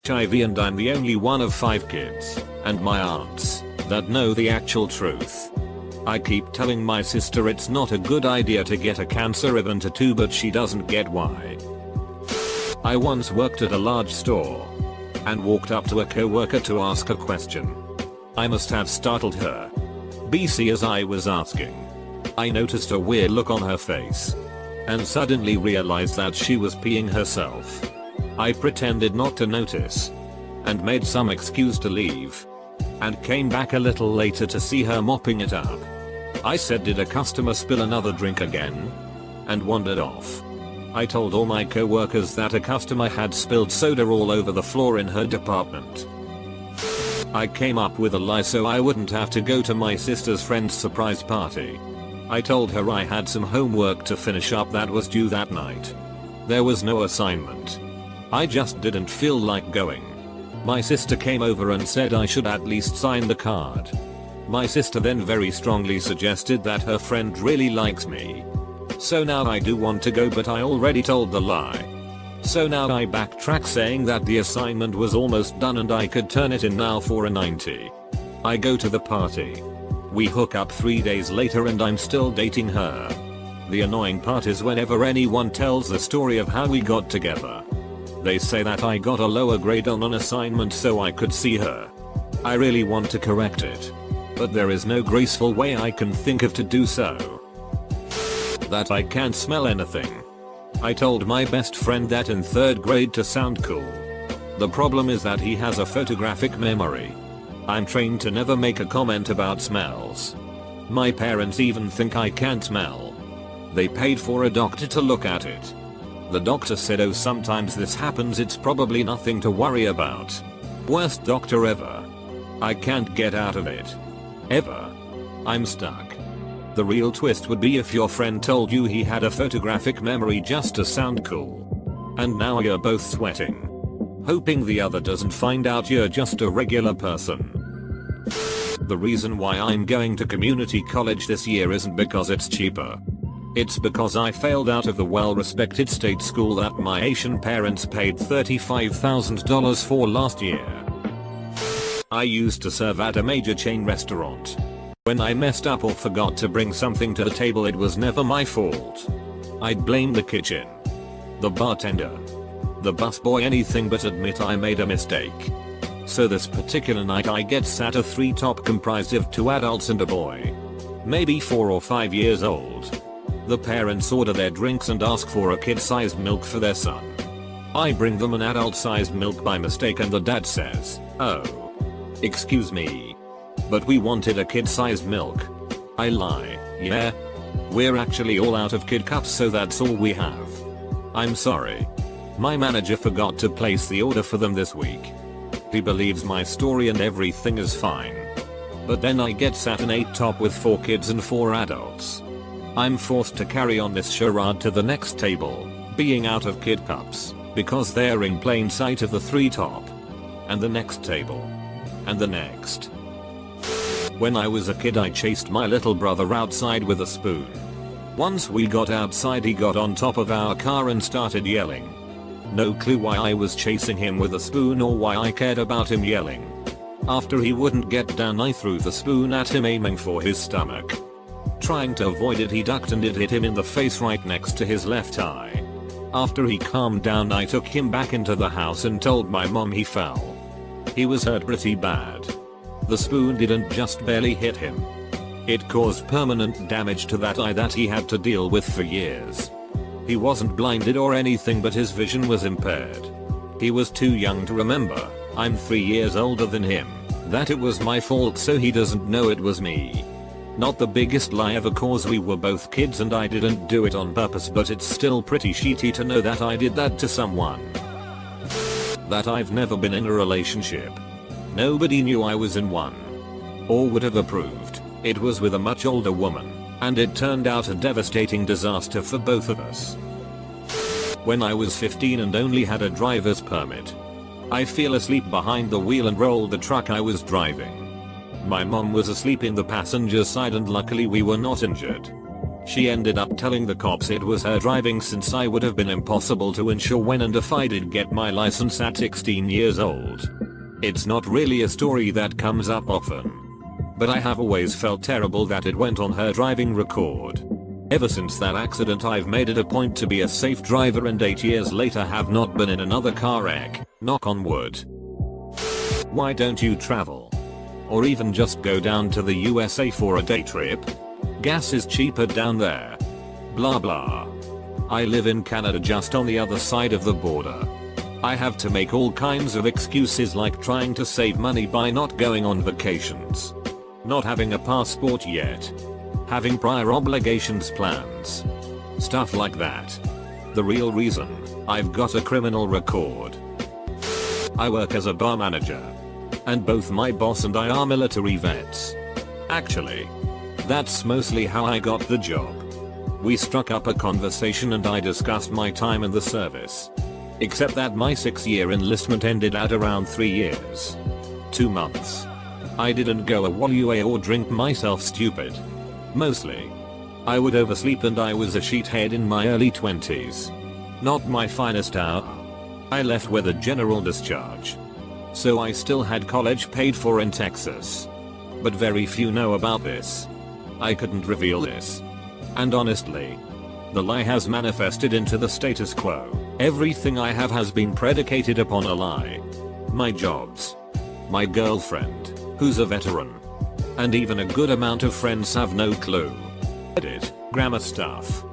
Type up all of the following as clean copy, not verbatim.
HIV and I'm the only one of 5 kids, and my aunts, that know the actual truth. I keep telling my sister it's not a good idea to get a cancer ribbon tattoo, but she doesn't get why. I once worked at a large store and walked up to a coworker to ask a question. I must have startled her. BC, as I was asking, I noticed a weird look on her face and suddenly realized that she was peeing herself. I pretended not to notice and made some excuse to leave and came back a little later to see her mopping it up. I said, "Did a customer spill another drink again?" and wandered off. I told all my co-workers that a customer had spilled soda all over the floor in her department. I came up with a lie so I wouldn't have to go to my sister's friend's surprise party. I told her I had some homework to finish up that was due that night. There was no assignment. I just didn't feel like going. My sister came over and said I should at least sign the card. My sister then very strongly suggested that her friend really likes me. So now I do want to go, but I already told the lie. So now I backtrack saying that the assignment was almost done and I could turn it in now for a 90. I go to the party. We hook up 3 days later and I'm still dating her. The annoying part is whenever anyone tells the story of how we got together, they say that I got a lower grade on an assignment so I could see her. I really want to correct it, but there is no graceful way I can think of to do so. That I can't smell anything. I told my best friend that in 3rd grade to sound cool. The problem is that he has a photographic memory. I'm trained to never make a comment about smells. My parents even think I can't smell. They paid for a doctor to look at it. The doctor said, "Oh, sometimes this happens, it's probably nothing to worry about." Worst doctor ever. I can't get out of it. Ever. I'm stuck. The real twist would be if your friend told you he had a photographic memory just to sound cool. And now you're both sweating, hoping the other doesn't find out you're just a regular person. The reason why I'm going to community college this year isn't because it's cheaper. It's because I failed out of the well-respected state school that my Asian parents paid $35,000 for last year. I used to serve at a major chain restaurant. When I messed up or forgot to bring something to the table, it was never my fault. I'd blame the kitchen, the bartender, the busboy, anything but admit I made a mistake. So this particular night I get sat a 3-top comprised of 2 adults and a boy, maybe 4 or 5 years old. The parents order their drinks and ask for a kid-sized milk for their son. I bring them an adult-sized milk by mistake and the dad says, "Oh, excuse me, but we wanted a kid-sized milk." I lie, "Yeah, we're actually all out of kid cups, so that's all we have. I'm sorry. My manager forgot to place the order for them this week." He believes my story and everything is fine. But then I get sat an 8-top with 4 kids and 4 adults. I'm forced to carry on this charade to the next table, being out of kid cups, because they're in plain sight of the 3-top. And the next table. And the next. When I was a kid I chased my little brother outside with a spoon. Once we got outside he got on top of our car and started yelling. No clue why I was chasing him with a spoon or why I cared about him yelling. After he wouldn't get down I threw the spoon at him aiming for his stomach. Trying to avoid it he ducked and it hit him in the face right next to his left eye. After he calmed down I took him back into the house and told my mom he fell. He was hurt pretty bad. The spoon didn't just barely hit him. It caused permanent damage to that eye that he had to deal with for years. He wasn't blinded or anything, but his vision was impaired. He was too young to remember, I'm 3 years older than him, that it was my fault, so he doesn't know it was me. Not the biggest lie ever, cause we were both kids and I didn't do it on purpose, but it's still pretty shitty to know that I did that to someone. That I've never been in a relationship. Nobody knew I was in one. Or would have approved. It was with a much older woman. And it turned out a devastating disaster for both of us. When I was 15 and only had a driver's permit, I fell asleep behind the wheel and rolled the truck I was driving. My mom was asleep in the passenger side and luckily we were not injured. She ended up telling the cops it was her driving since I would have been impossible to insure when and if I did get my license at 16 years old. It's not really a story that comes up often, but I have always felt terrible that it went on her driving record. Ever since that accident I've made it a point to be a safe driver, and 8 years later have not been in another car wreck, knock on wood. Why don't you travel? Or even just go down to the USA for a day trip? Gas is cheaper down there. Blah blah. I live in Canada, just on the other side of the border. I have to make all kinds of excuses, like trying to save money by not going on vacations, not having a passport yet, having prior obligations plans, stuff like that. The real reason, I've got a criminal record. I work as a bar manager, and both my boss and I are military vets. Actually, that's mostly how I got the job. We struck up a conversation and I discussed my time in the service. Except that my 6-year enlistment ended at around 3 years. 2 months. I didn't go away or drink myself stupid. Mostly, I would oversleep, and I was a sheethead in my early 20s. Not my finest hour. I left with a general discharge, so I still had college paid for in Texas. But very few know about this. I couldn't reveal this. And honestly, the lie has manifested into the status quo. Everything I have has been predicated upon a lie. My jobs, my girlfriend, who's a veteran, and even a good amount of friends have no clue. Edit, grammar stuff.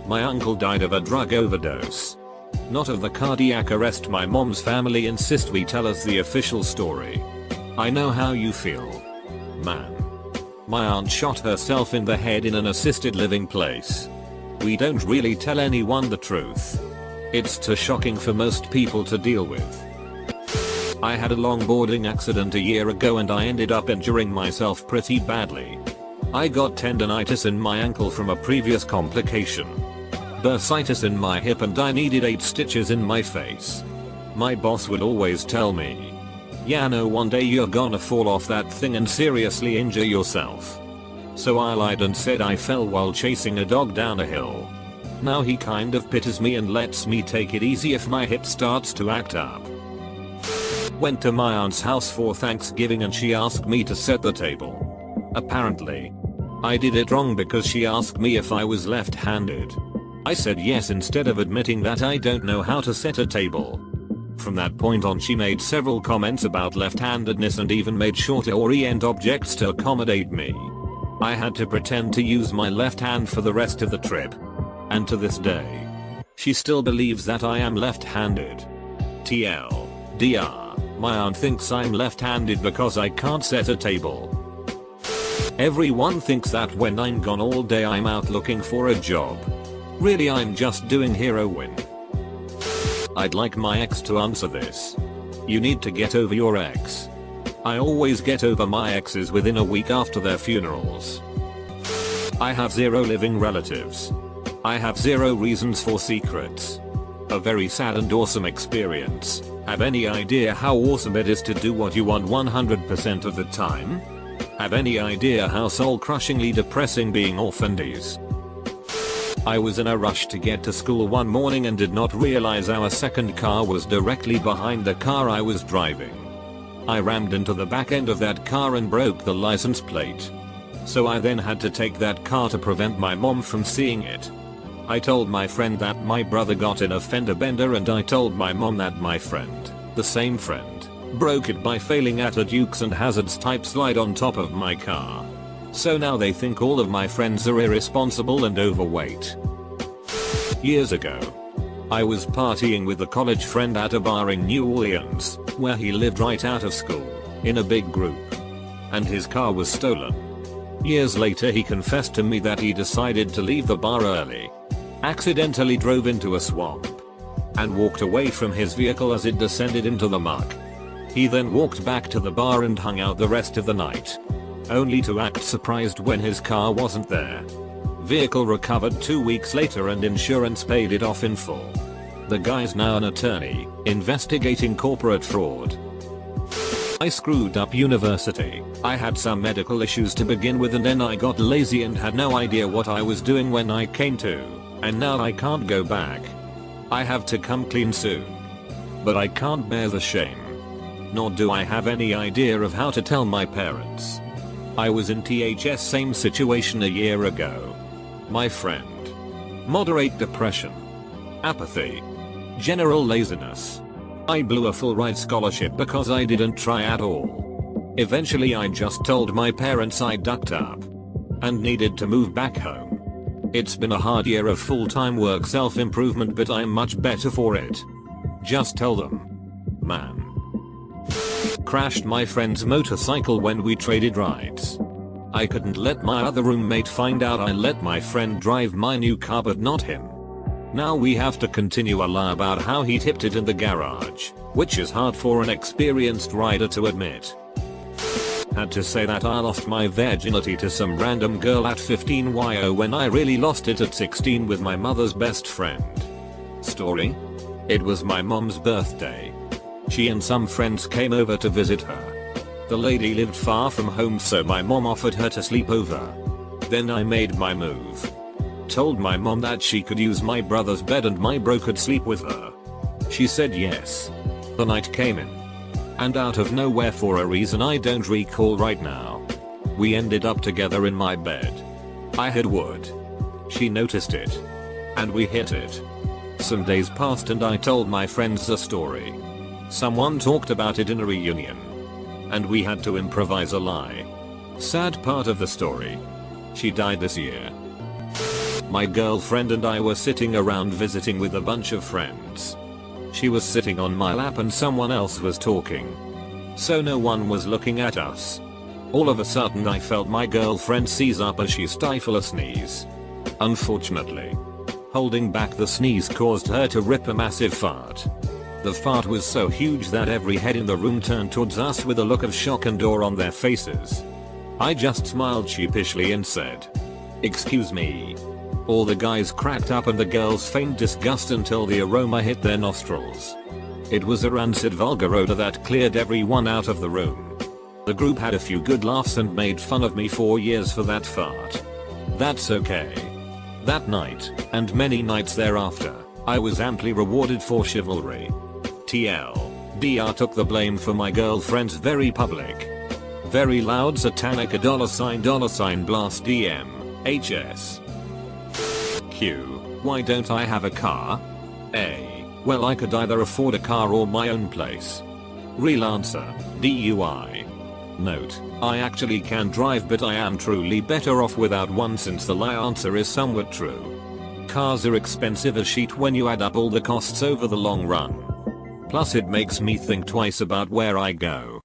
My uncle died of a drug overdose, not of the cardiac arrest. My mom's family insist we tell us the official story. I know how you feel, man. My aunt shot herself in the head in an assisted living place. We don't really tell anyone the truth. It's too shocking for most people to deal with. I had a longboarding accident a year ago and I ended up injuring myself pretty badly. I got tendonitis in my ankle from a previous complication, bursitis in my hip, and I needed 8 stitches in my face. My boss would always tell me, yeah, no, one day you're gonna fall off that thing and seriously injure yourself. So I lied and said I fell while chasing a dog down a hill. Now he kind of pities me and lets me take it easy if my hip starts to act up. Went to my aunt's house for Thanksgiving and she asked me to set the table. Apparently, I did it wrong because she asked me if I was left-handed. I said yes instead of admitting that I don't know how to set a table. From that point on she made several comments about left-handedness and even made sure to orient objects to accommodate me. I had to pretend to use my left hand for the rest of the trip. And to this day, she still believes that I am left-handed. TLDR, my aunt thinks I'm left-handed because I can't set a table. Everyone thinks that when I'm gone all day I'm out looking for a job. Really, I'm just doing heroin. I'd like my ex to answer this. You need to get over your ex. I always get over my exes within a week after their funerals. I have 0 living relatives. I have 0 reasons for secrets. A very sad and awesome experience. Have any idea how awesome it is to do what you want 100% of the time? Have any idea how soul-crushingly depressing being orphaned is? I was in a rush to get to school one morning and did not realize our second car was directly behind the car I was driving. I rammed into the back end of that car and broke the license plate. So I then had to take that car to prevent my mom from seeing it. I told my friend that my brother got in a fender bender, and I told my mom that my friend, the same friend, broke it by failing at a Dukes and Hazzards type slide on top of my car. So now they think all of my friends are irresponsible and overweight. Years ago, I was partying with a college friend at a bar in New Orleans, where he lived right out of school, in a big group. And his car was stolen. Years later he confessed to me that he decided to leave the bar early, accidentally drove into a swamp, and walked away from his vehicle as it descended into the muck. He then walked back to the bar and hung out the rest of the night, only to act surprised when his car wasn't there. Vehicle recovered 2 weeks later and insurance paid it off in full. The guy's now an attorney, investigating corporate fraud. I screwed up university. I had some medical issues to begin with and then I got lazy and had no idea what I was doing when I came to. And now I can't go back. I have to come clean soon. But I can't bear the shame. Nor do I have any idea of how to tell my parents. I was in THS same situation a year ago. My friend. Moderate depression. Apathy. General laziness. I blew a full ride scholarship because I didn't try at all. Eventually I just told my parents I ducked up. And needed to move back home. It's been a hard year of full-time work self-improvement but I'm much better for it. Just tell them. Man. Crashed my friend's motorcycle when we traded rides. I couldn't let my other roommate find out I let my friend drive my new car but not him. Now we have to continue a lie about how he tipped it in the garage, which is hard for an experienced rider to admit. Had to say that I lost my virginity to some random girl at 15 when I really lost it at 16 with my mother's best friend. Story? It was my mom's birthday. She and some friends came over to visit her. The lady lived far from home so my mom offered her to sleep over. Then I made my move. Told my mom that she could use my brother's bed and my bro could sleep with her. She said yes. The night came in. And out of nowhere for a reason I don't recall right now. We ended up together in my bed. I had wood. She noticed it. And we hit it. Some days passed and I told my friends the story. Someone talked about it in a reunion. And we had to improvise a lie. Sad part of the story. She died this year. My girlfriend and I were sitting around visiting with a bunch of friends. She was sitting on my lap and someone else was talking. So no one was looking at us. All of a sudden I felt my girlfriend seize up as she stifled a sneeze. Unfortunately, holding back the sneeze caused her to rip a massive fart. The fart was so huge that every head in the room turned towards us with a look of shock and awe on their faces. I just smiled sheepishly and said, "Excuse me." All the guys cracked up and the girls feigned disgust until the aroma hit their nostrils. It was a rancid vulgar odor that cleared everyone out of the room. The group had a few good laughs and made fun of me for years for that fart. That's okay. That night, and many nights thereafter, I was amply rewarded for chivalry. TLDR took the blame for my girlfriend's very public, very loud satanic $$ blast DM, HS. Q. Why don't I have a car? A. Well I could either afford a car or my own place. Real answer, DUI. Note, I actually can drive but I am truly better off without one since the lie answer is somewhat true. Cars are expensive as shit when you add up all the costs over the long run. Plus it makes me think twice about where I go.